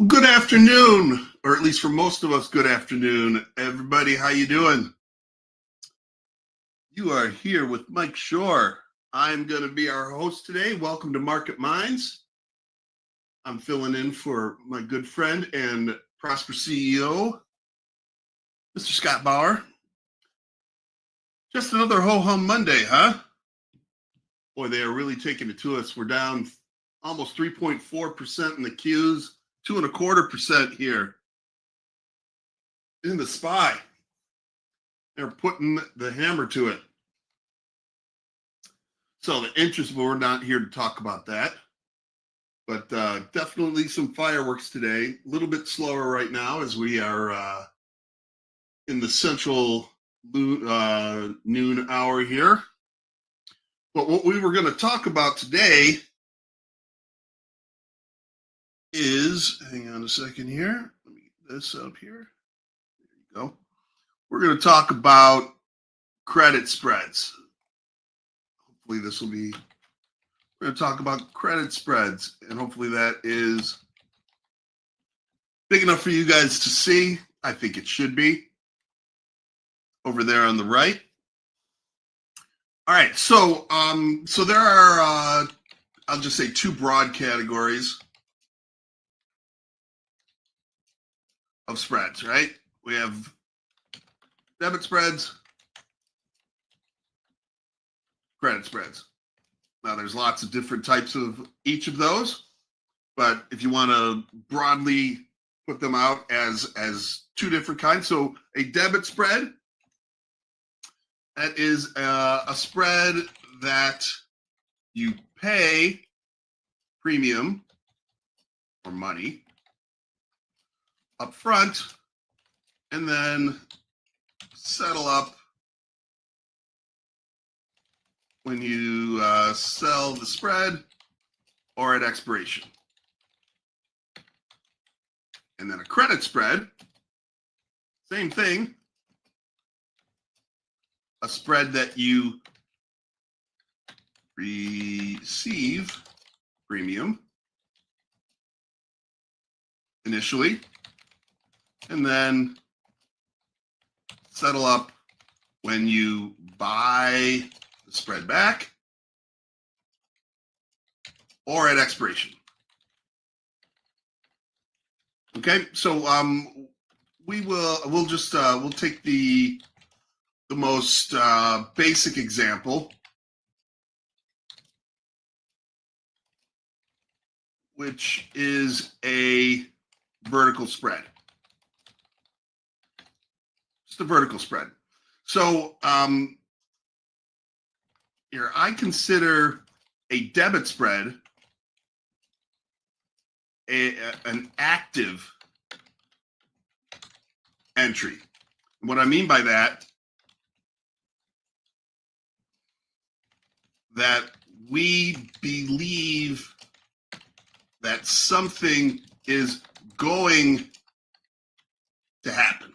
Well, good afternoon, or at least for most of us, good afternoon. Everybody, how you doing? You are here with Mike Shorr. I'm going to be our host today. Welcome to Market Minds. I'm filling in for my good friend and Prosper CEO, Mr. Scott Bauer. Just another ho-hum Monday, huh? Boy, they are really taking it to us. We're down almost 3.4% in the Qs, 2.25% here in the SPY. They're putting the hammer to it. So the interest, we're not here to talk about that, but definitely some fireworks today. A little bit slower right now as we are in the central noon hour here. But what we were going to talk about today is, hang on a second here. Let me get this up here. There you go. We're going to talk about credit spreads. Hopefully this will be, we're going to talk about credit spreads, and hopefully that is big enough for you guys to see. I think it should be over there on the right. All right, so there are, I'll just say two broad categories of spreads, right? We have debit spreads, credit spreads. Now, there's lots of different types of each of those, but if you want to broadly put them out as two different kinds, so a debit spread, that is a spread that you pay premium or money up front and then settle up when you sell the spread or at expiration. And then a credit spread, same thing, a spread that you receive premium initially and then settle up when you buy the spread back or at expiration. Okay, so we'll take the most basic example, which is a vertical spread. Just a vertical spread. So here I consider a debit spread an active entry. And what I mean by that we believe that something is going to happen.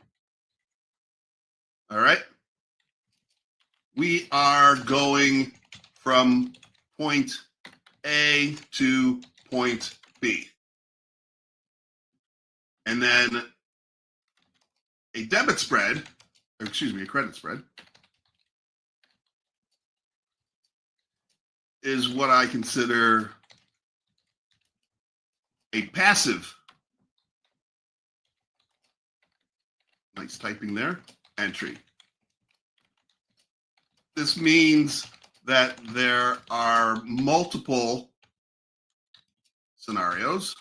All right? We are going from point A to point B. And then a debit spread, or excuse me, a credit spread, is what I consider a passive, nice typing there, entry. This means that there are multiple scenarios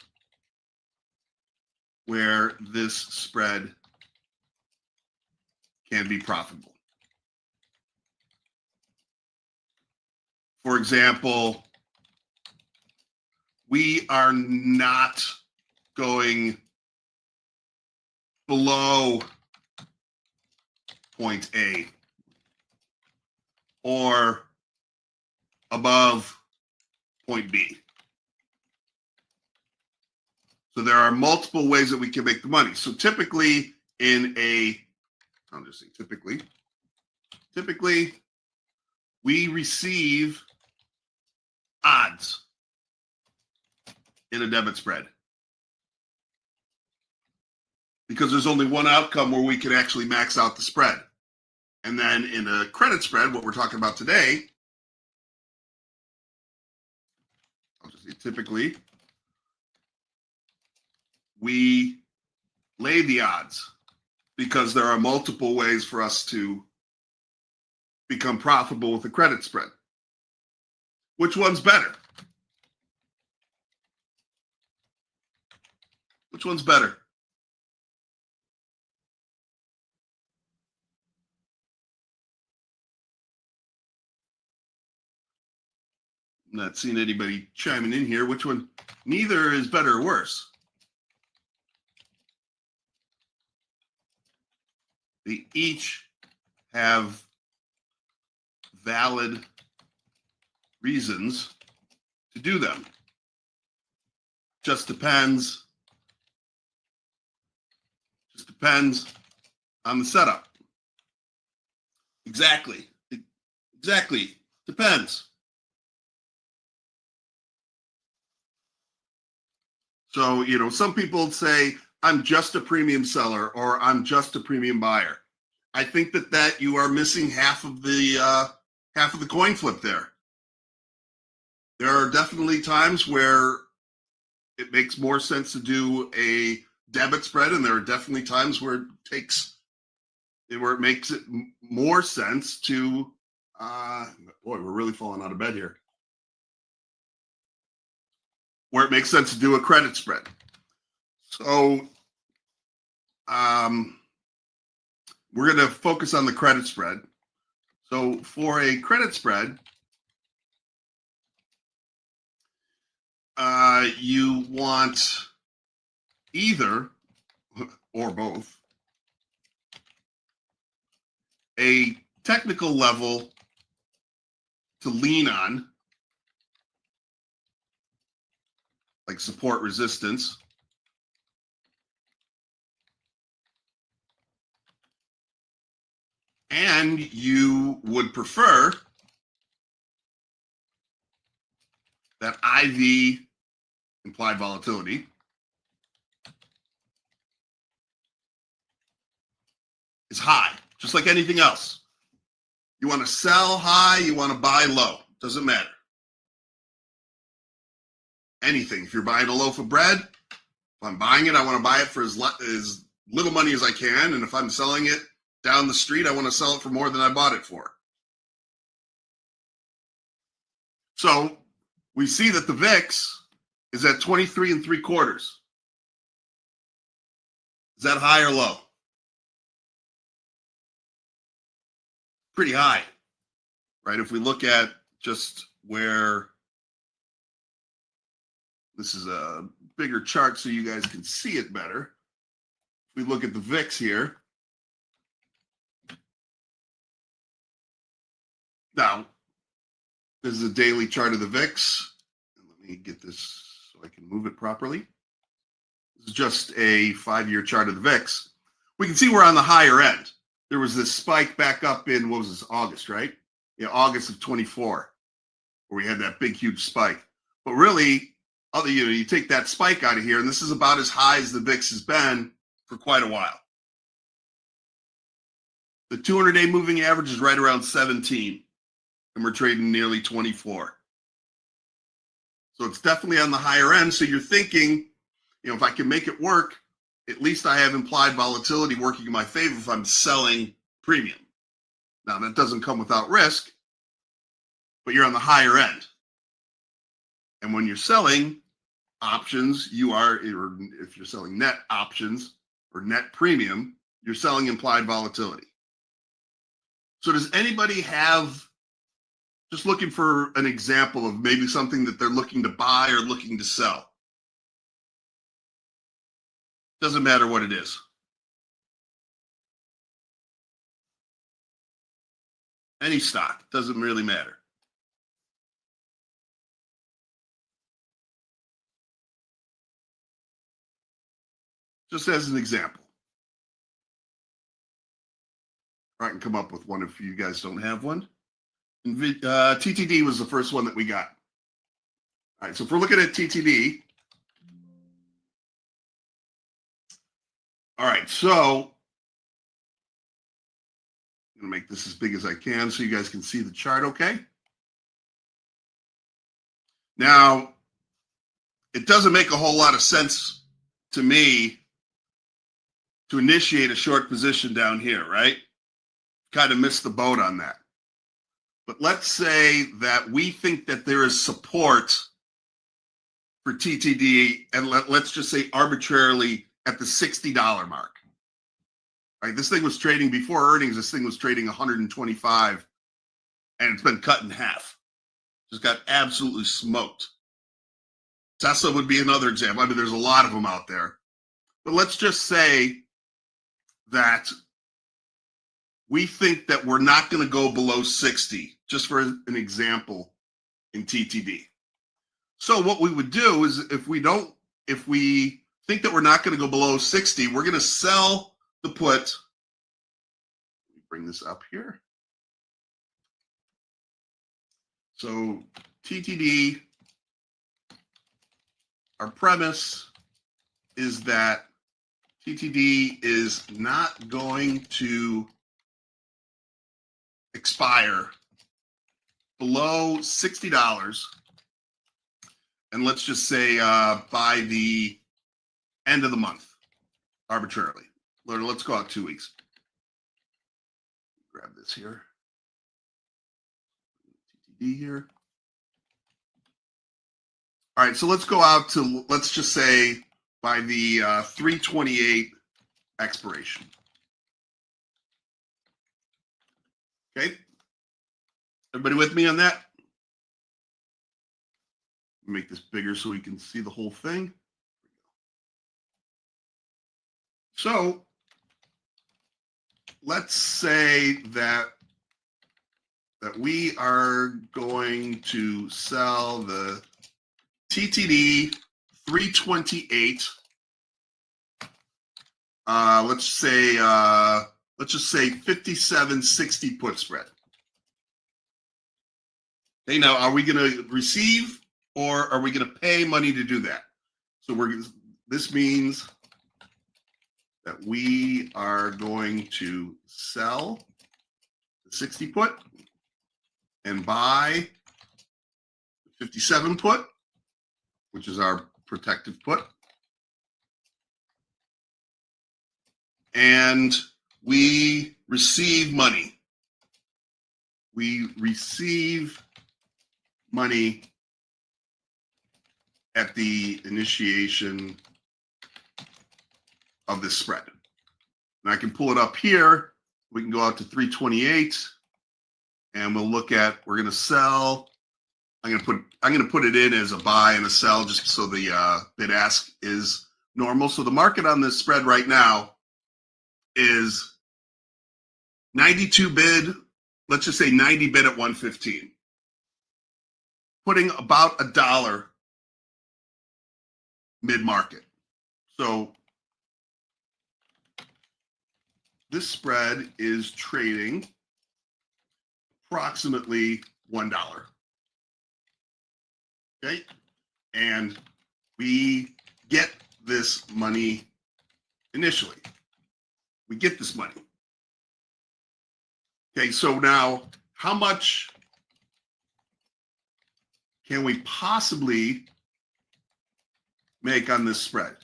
where this spread can be profitable. For example, we are not going below point A or above point B. So there are multiple ways that we can make the money. So typically I'll just say typically we receive odds in a debit spread. because there's only one outcome where we can actually max out the spread. And then in a credit spread, what we're talking about today, I'll just say typically, we lay the odds because there are multiple ways for us to become profitable with a credit spread. Which one's better? Which one's better? I'm not seeing anybody chiming in here. Which one? Neither is better or worse. They each have valid reasons to do them. Just depends on the setup. Exactly. Depends. So, some people say, I'm just a premium seller or I'm just a premium buyer. I think that you are missing half of the coin flip there. There are definitely times where it makes more sense to do a debit spread, and there are definitely times where it makes it more sense to boy, we're really falling out of bed here. Where it makes sense to do a credit spread. So we're going to focus on the credit spread. So for a credit spread, you want either or both a technical level to lean on, like support resistance, and you would prefer that IV, implied volatility, is high, just like anything else. You want to sell high, you want to buy low, doesn't matter. Anything. If you're buying a loaf of bread, if I'm buying it, I want to buy it for as little money as I can. And if I'm selling it down the street, I want to sell it for more than I bought it for. So we see that the VIX is at 23 3/4. Is that high or low? Pretty high, right? If we look at just where, this is a bigger chart so you guys can see it better. If we look at the VIX here. Now, this is a daily chart of the VIX. Let me get this so I can move it properly. This is just a 5-year chart of the VIX. We can see we're on the higher end. There was this spike back up in, what was this, August, right? Yeah, August of 24, where we had that big, huge spike. But really, you take that spike out of here, and this is about as high as the VIX has been for quite a while. The 200-day moving average is right around 17, and we're trading nearly 24. So it's definitely on the higher end. So you're thinking, if I can make it work, at least I have implied volatility working in my favor if I'm selling premium. Now, that doesn't come without risk, but you're on the higher end. And when you're selling options, or if you're selling net options or net premium, you're selling implied volatility. So does anybody have, just looking for an example of maybe something that they're looking to buy or looking to sell? Doesn't matter what it is. Any stock, doesn't really matter. Just as an example. I can come up with one if you guys don't have one. TTD was the first one that we got. All right, so if we're looking at TTD, All right, so I'm going to make this as big as I can so you guys can see the chart okay. Now, it doesn't make a whole lot of sense to me to initiate a short position down here, right? Kind of missed the boat on that. But let's say that we think that there is support for TTD, and let's just say arbitrarily at the $60 mark. Right? This thing was trading before earnings. This thing was trading 125, and it's been cut in half. Just got absolutely smoked. Tesla would be another example. I mean, there's a lot of them out there. But let's just say that we think that we're not going to go below 60, just for an example, in TTD. So what we would do is if we think that we're not going to go below 60, we're going to sell the put. Let me bring this up here. So TTD, our premise is that TTD is not going to expire below $60. And let's just say by the end of the month, arbitrarily. Let's go out 2 weeks. Grab this here. TTD here. All right, so let's go out to, let's just say by the 3/28 expiration. Okay. Everybody with me on that? Make this bigger so we can see the whole thing. So let's say that we are going to sell the TTD 3/28. Let's just say 57.60 put spread. Okay, now are we going to receive or are we going to pay money to do that? So this means that we are going to sell the 60 put and buy the 57 put, which is our protective put. And we receive money. We receive money at the initiation of this spread. And I can pull it up here. We can go out to 3/28 and we'll look at, we're going to sell. I'm going to put it in as a buy and a sell just so the bid ask is normal. So the market on this spread right now is 92 bid, let's just say 90 bid at 115, putting about $1 mid-market. So this spread is trading approximately $1. Okay, and we get this money initially. We get this money. Okay, so now how much can we possibly make on this spread?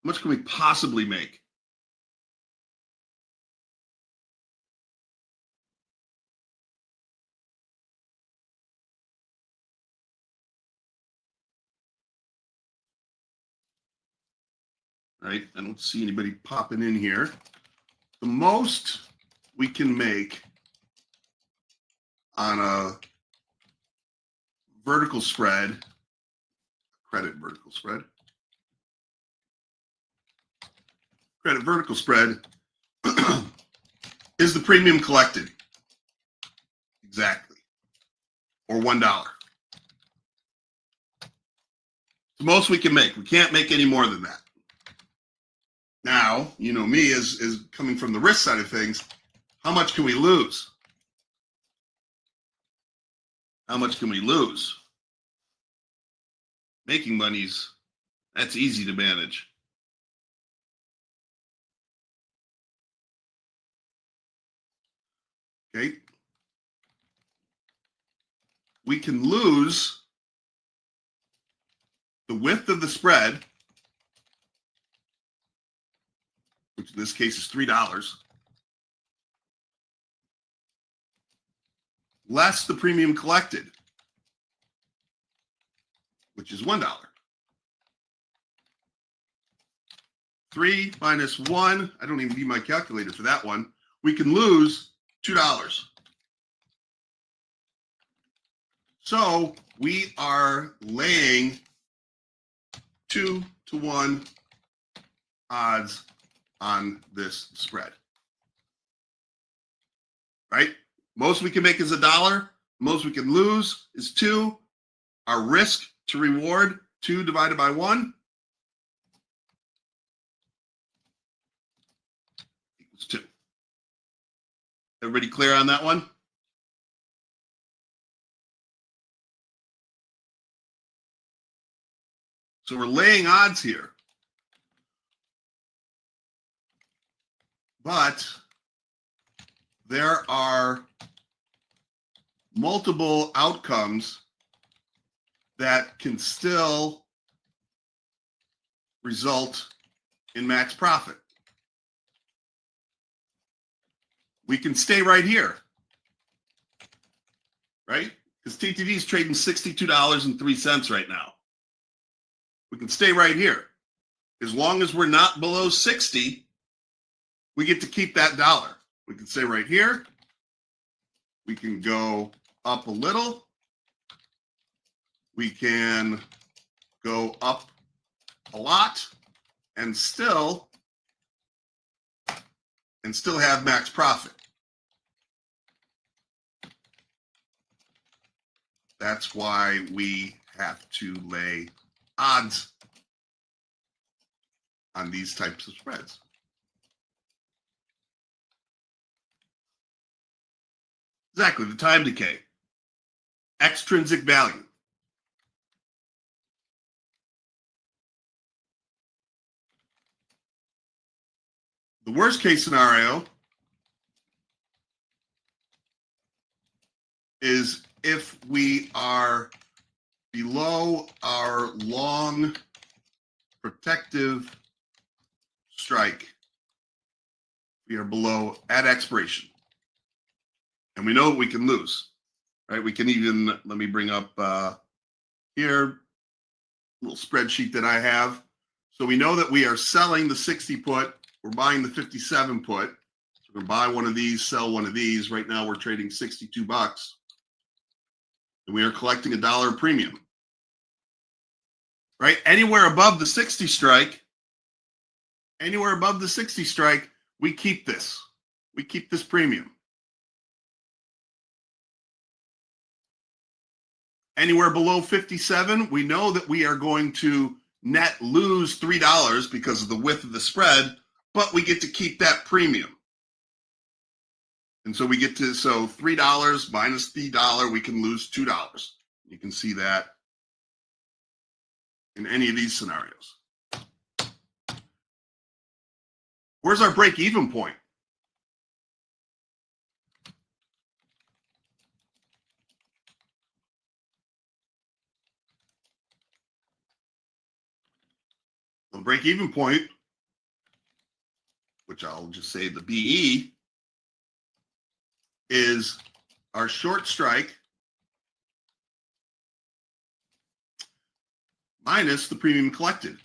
How much can we possibly make? Right, I don't see anybody popping in here. The most we can make on a vertical spread, credit vertical spread, is the premium collected. Exactly. Or $1. The most we can make. We can't make any more than that. Now, you know me is coming from the risk side of things. How much can we lose? How much can we lose? making money's, that's easy to manage. Okay. We can lose the width of the spread, which in this case is $3, less the premium collected, which is $1. 3 minus 1, I don't even need my calculator for that one. We can lose $2. So we are laying 2-to-1 odds on this spread. Right? Most we can make is $1. Most we can lose is 2. Our risk to reward, 2 divided by 1, equals 2. Everybody clear on that one? So we're laying odds here. But there are multiple outcomes that can still result in max profit. We can stay right here, right? Because TTV is trading $62.03 right now. We can stay right here. As long as we're not below 60, we get to keep that dollar. We can stay right here. We can go up a little. We can go up a lot and still have max profit. That's why we have to lay odds on these types of spreads. Exactly, the time decay, extrinsic value. The worst case scenario is if we are below our long protective strike. We are below at expiration. And we know we can lose, right? We can even, let me bring up here, a little spreadsheet that I have. So we know that we are selling the 60 put, we're buying the 57 put. So we're gonna buy one of these, sell one of these. Right now we're trading 62 bucks. And we are collecting $1 premium. Right? Anywhere above the 60 strike, we keep this. We keep this premium. Anywhere below 57, we know that we are going to net lose $3 because of the width of the spread, but we get to keep that premium. And so we get to, so $3 minus the dollar, we can lose $2. You can see that in any of these scenarios. Where's our break-even point? The break-even point, which I'll just say the BE, is our short strike minus the premium collected.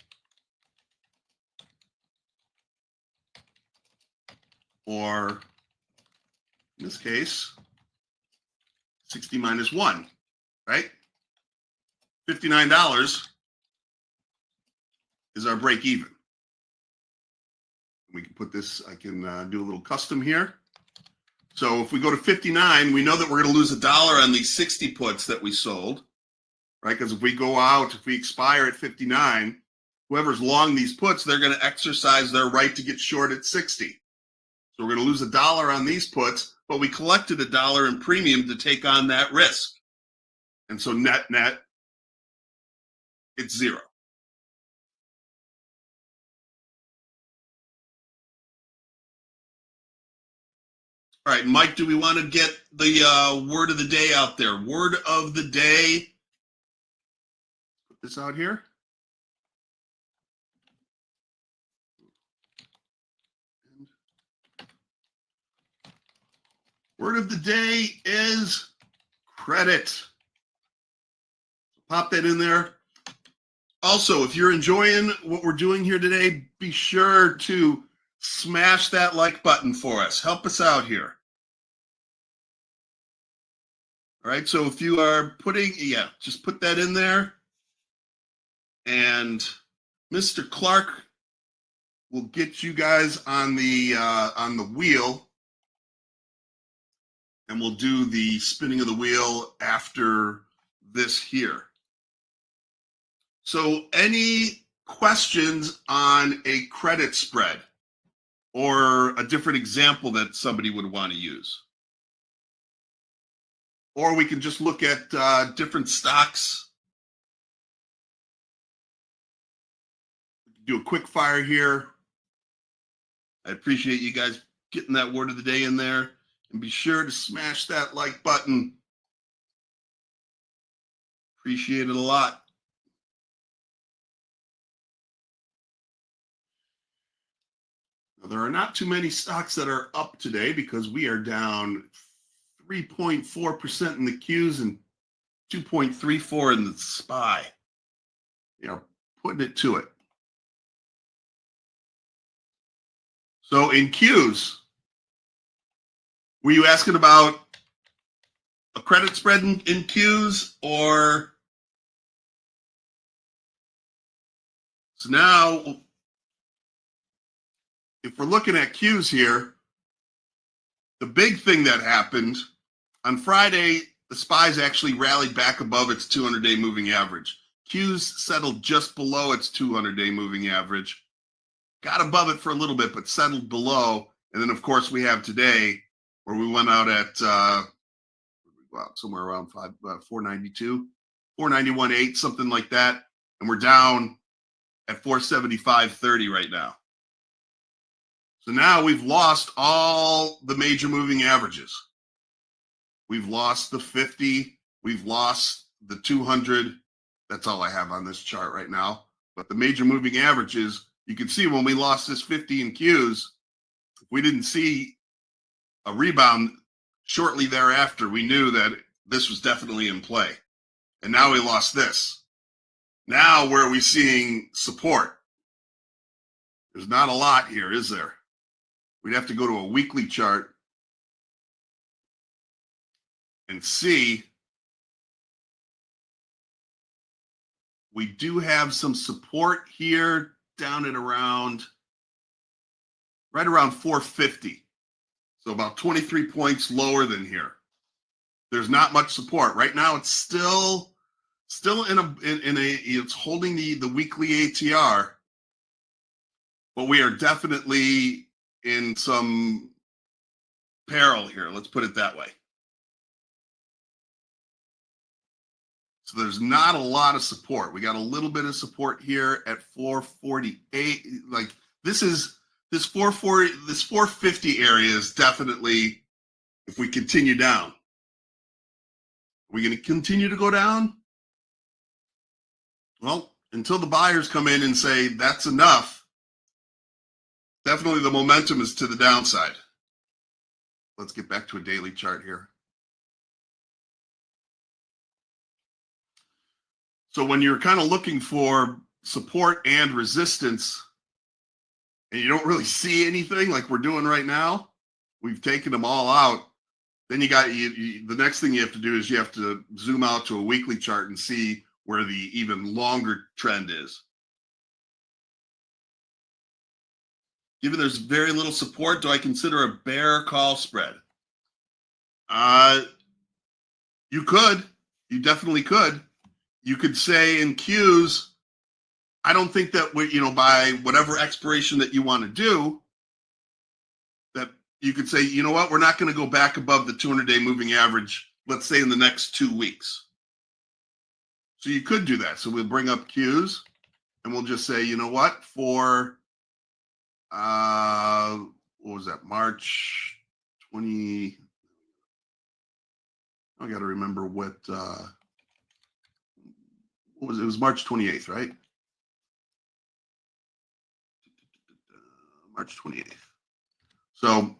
Or in this case, 60 minus 1, right? $59 is our break even. We can put this, I can do a little custom here. So if we go to 59, we know that we're going to lose $1 on these 60 puts that we sold, right? Because if we go out, if we expire at 59, whoever's long these puts, they're going to exercise their right to get short at 60. So we're going to lose $1 on these puts, but we collected $1 in premium to take on that risk. And so net, it's 0. All right, Mike, do we want to get the word of the day out there? Word of the day. Put this out here. Word of the day is credit. Pop that in there. Also, if you're enjoying what we're doing here today, be sure to smash that like button for us. Help us out here. All right, so if you are putting, just put that in there. And Mr. Clark will get you guys on the wheel, and we'll do the spinning of the wheel after this here. So any questions on a credit spread or a different example that somebody would want to use? Or we can just look at different stocks. Do a quick fire here. I appreciate you guys getting that word of the day in there. And be sure to smash that like button. Appreciate it a lot. Now, there are not too many stocks that are up today because we are down 3.4% in the Qs and 2.34 in the SPY. Putting it to it. So in Qs, were you asking about a credit spread in Qs or? So now, if we're looking at Qs here, the big thing that happened on Friday, the SPY's actually rallied back above its 200-day moving average. Qs settled just below its 200-day moving average. Got above it for a little bit, but settled below. And then, of course, we have today where we went out at somewhere around 492, 491.8, something like that. And we're down at 475.30 right now. So now we've lost all the major moving averages. We've lost the 50. We've lost the 200. That's all I have on this chart right now. But the major moving averages, you can see when we lost this 50 in Qs, if we didn't see a rebound shortly thereafter, we knew that this was definitely in play. And now we lost this. Now where are we seeing support? There's not a lot here, is there? We'd have to go to a weekly chart and see. We do have some support here down at right around 450. So about 23 points lower than here. There's not much support. Right now it's still it's holding the weekly ATR, but we are definitely in some peril here. Let's put it that way. So there's not a lot of support. We got a little bit of support here at 448. Like this 440, this 450 area is definitely, if we continue down. Are we going to continue to go down? Well, until the buyers come in and say that's enough, definitely the momentum is to the downside. Let's get back to a daily chart here. So when you're kind of looking for support and resistance and you don't really see anything like we're doing right now, we've taken them all out. Then the next thing you have to do is you have to zoom out to a weekly chart and see where the even longer trend is. Given there's very little support, do I consider a bear call spread? You could. You definitely could. You could say in Qs, I don't think that by whatever expiration that you want to do, that you could say, you know what, we're not going to go back above the 200-day moving average, let's say in the next 2 weeks. So you could do that. So we'll bring up Q's and we'll just say, you know what, for what was that, March 20, I got to remember what was it? It was March 28th, right? March 28th. So if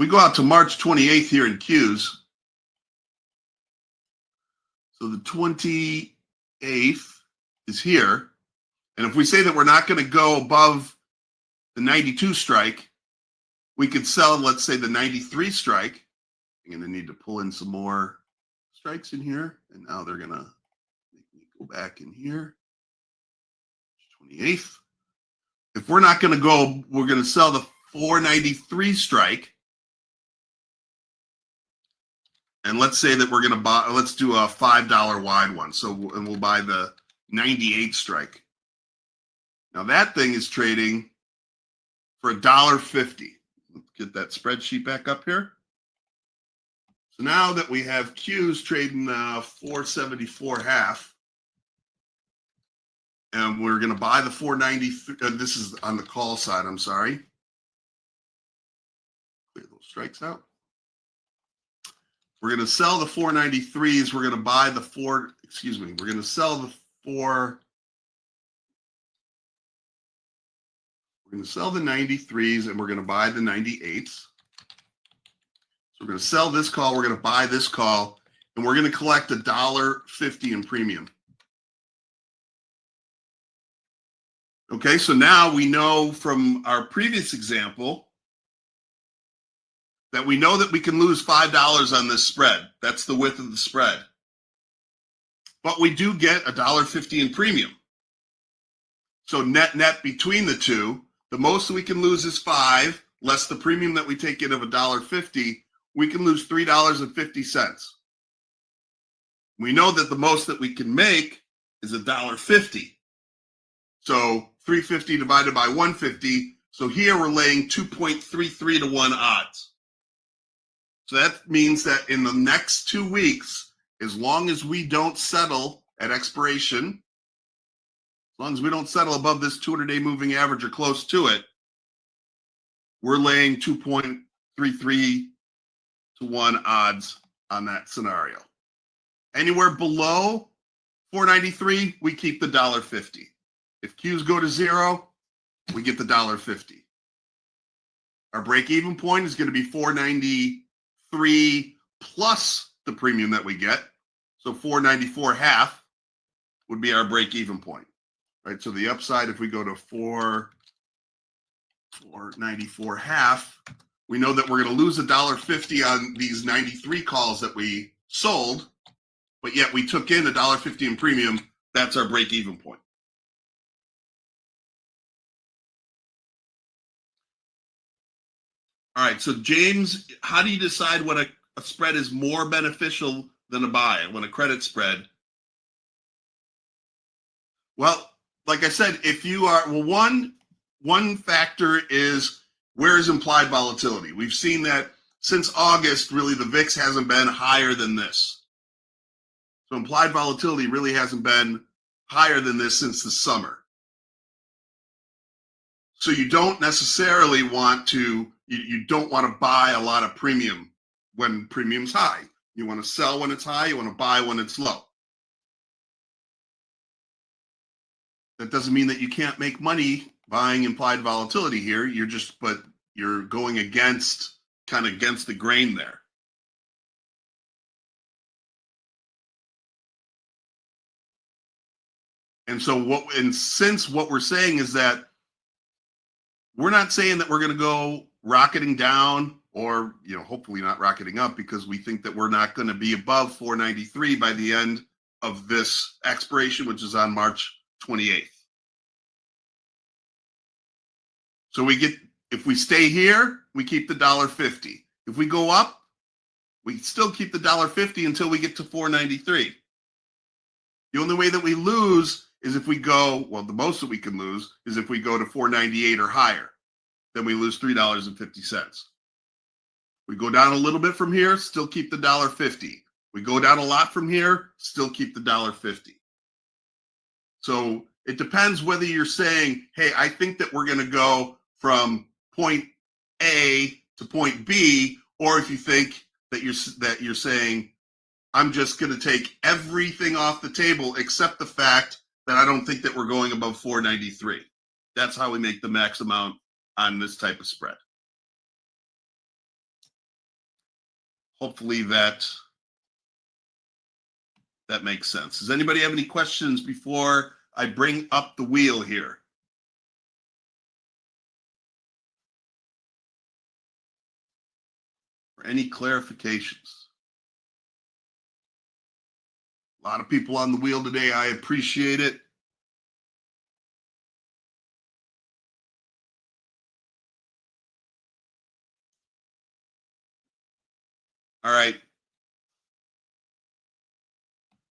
we go out to March 28th here in Q's, so the 28th is here. And if we say that we're not going to go above the 92 strike, we could sell, let's say, the 93 strike. I'm going to need to pull in some more strikes in here. And now they're going to make me go back in here. 28th. If we're not going to go, we're going to sell the 493 strike. And let's say that we're going to buy, let's do a $5 wide one. So, and we'll buy the 98 strike. Now that thing is trading for $1.50. Let's get that spreadsheet back up here. So now that we have Q's trading 474.5, and we're going to buy the 493. This is on the call side. I'm sorry. Clear those strikes out. We're going to sell the 493s. We're going to buy the we're going to sell the we're going to sell the 93s and we're going to buy the 98s. So we're going to sell this call. We're going to buy this call, and we're going to collect $1.50 in premium. Okay, so now we know from our previous example that we know that we can lose $5 on this spread. That's the width of the spread. But we do get $1.50 in premium. So net between the two, the most that we can lose is $5, less the premium that we take in of $1.50, we can lose $3.50. We know that the most that we can make is $1.50. So 350 divided by 150. So here we're laying 2.33 to 1 odds. So that means that in the next 2 weeks, as long as we don't settle at expiration, as long as we don't settle above this 200-day moving average or close to it, we're laying 2.33 to 1 odds on that scenario. Anywhere below 493, we keep the $1.50. If Q's go to 0, we get the $1.50. Our break-even point is going to be 493 plus the premium that we get. So 494.5 would be our break-even point. Right? So the upside, if we go to 494.5, we know that we're going to lose $1.50 on these 93 calls that we sold, but yet we took in $1.50 in premium. That's our break-even point. All right, so James, how do you decide when a spread is more beneficial than a buy, when a credit spread? Well, like I said, if you are, one factor is where is implied volatility. We've seen that since August, really the VIX hasn't been higher than this. So implied volatility really hasn't been higher than this since the summer. So you don't necessarily want to, you don't want to buy a lot of premium when premium's high. You want to sell when it's high, you want to buy when it's low. That doesn't mean that you can't make money buying implied volatility here. But you're going against the grain there. And so since what we're saying is that we're not saying that we're going to go rocketing down or, hopefully not rocketing up, because we think that we're not going to be above 493 by the end of this expiration, which is on March 28th. So if we stay here, we keep the $1.50. If we go up, we still keep the $1.50 until we get to 493. The only way that we lose is if we go, the most that we can lose is if we go to 498 or higher. Then we lose $3.50. We go down a little bit from here, still keep the $1.50. We go down a lot from here, still keep the $1.50. So it depends whether you're saying, hey, I think that we're going to go from point A to point B, or if you think that you're saying, I'm just going to take everything off the table except the fact that I don't think that we're going above 493. That's how we make the max amount on this type of spread. Hopefully that makes sense. Does anybody have any questions before I bring up the wheel here? Or any clarifications? A lot of people on the wheel today. I appreciate it. All right.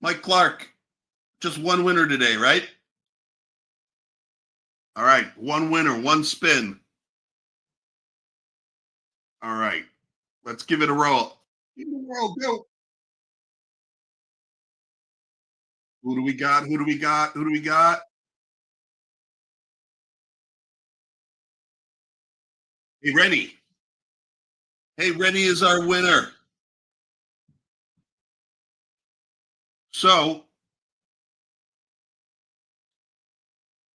Mike Clark, just one winner today, right? All right. One winner, one spin. All right. Let's give it a roll. Give it a roll. Go. Who do we got? Who do we got? Who do we got? Hey, Rennie. Hey, Rennie is our winner. So,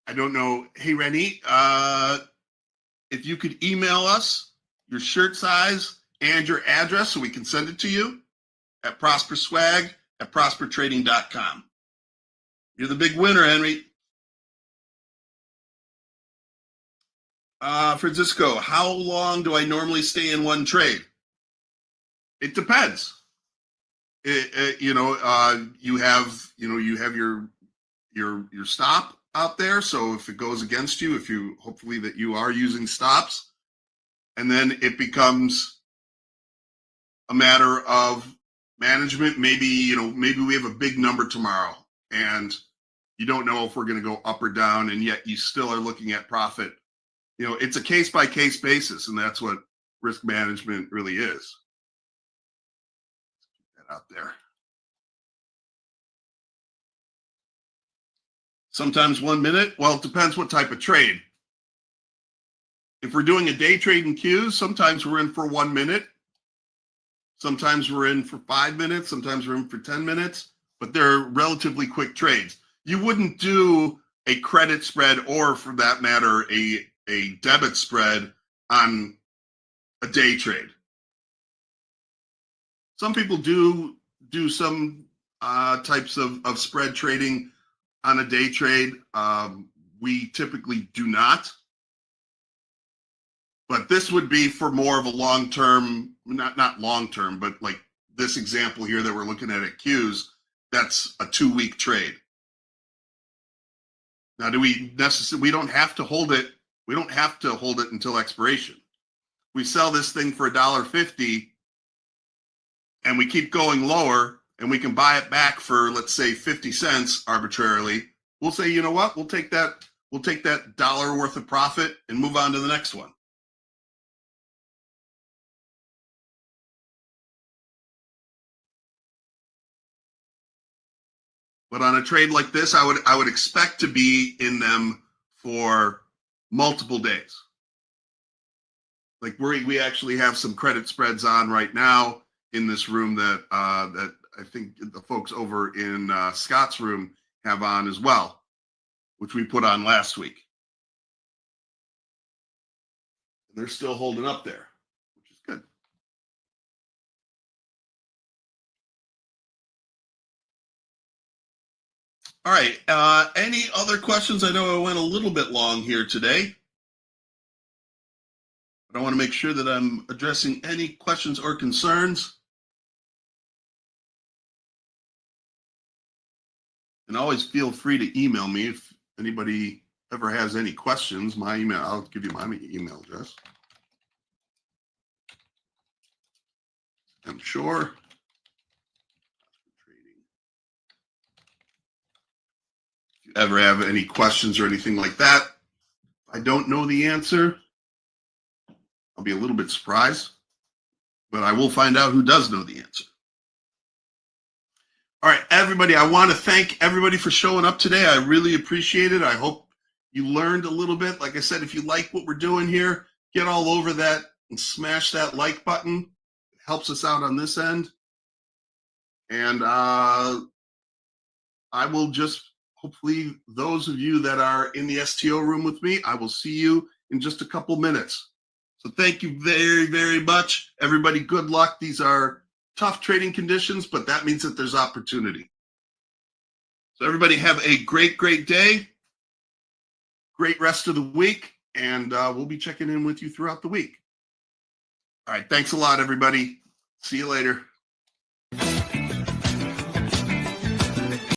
I don't know. Hey, Rennie, if you could email us your shirt size and your address so we can send it to you at prosperswag@prospertrading.com. You're the big winner, Henry. Francisco, how long do I normally stay in one trade? It depends. You have your stop out there. So if it goes against you, hopefully that you are using stops, and then it becomes a matter of management. Maybe we have a big number tomorrow, and you don't know if we're going to go up or down, and yet you still are looking at profit. It's a case by case basis, and that's what risk management really is. Get that out there. Sometimes 1 minute. Well, it depends what type of trade. If we're doing a day trade in Qs, sometimes we're in for 1 minute. Sometimes we're in for 5 minutes. Sometimes we're in for 10 minutes, but they're relatively quick trades. You wouldn't do a credit spread, or for that matter, a debit spread on a day trade. Some people do some types of spread trading on a day trade. We typically do not. But this would be for more of a long-term, not long-term, but like this example here that we're looking at Qs, that's a 2-week trade. Now, we don't have to hold it. We don't have to hold it until expiration. We sell this thing for $1.50 and we keep going lower, and we can buy it back for, let's say, 50 cents arbitrarily. We'll say, you know what? We'll take that $1 worth of profit and move on to the next one. But on a trade like this, I would expect to be in them for multiple days. Like we actually have some credit spreads on right now in this room that I think the folks over in Scott's room have on as well, which we put on last week. And they're still holding up there, which is good. All right. Any other questions? I know I went a little bit long here today, but I want to make sure that I'm addressing any questions or concerns. And always feel free to email me if anybody ever has any questions. My email, I'll give you my email address. I'm Shorr. If you ever have any questions or anything like that, if I don't know the answer, I'll be a little bit surprised, but I will find out who does know the answer. All right, everybody, I want to thank everybody for showing up today. I really appreciate it. I hope you learned a little bit. Like I said, if you like what we're doing here, get all over that and smash that like button. It helps us out on this end. And I will just, hopefully, those of you that are in the STO room with me, I will see you in just a couple minutes. So thank you very, very much. Everybody, good luck. These are tough trading conditions, but that means that there's opportunity. So everybody have a great, great day, great rest of the week, and we'll be checking in with you throughout the week. All right, thanks a lot, everybody. See you later.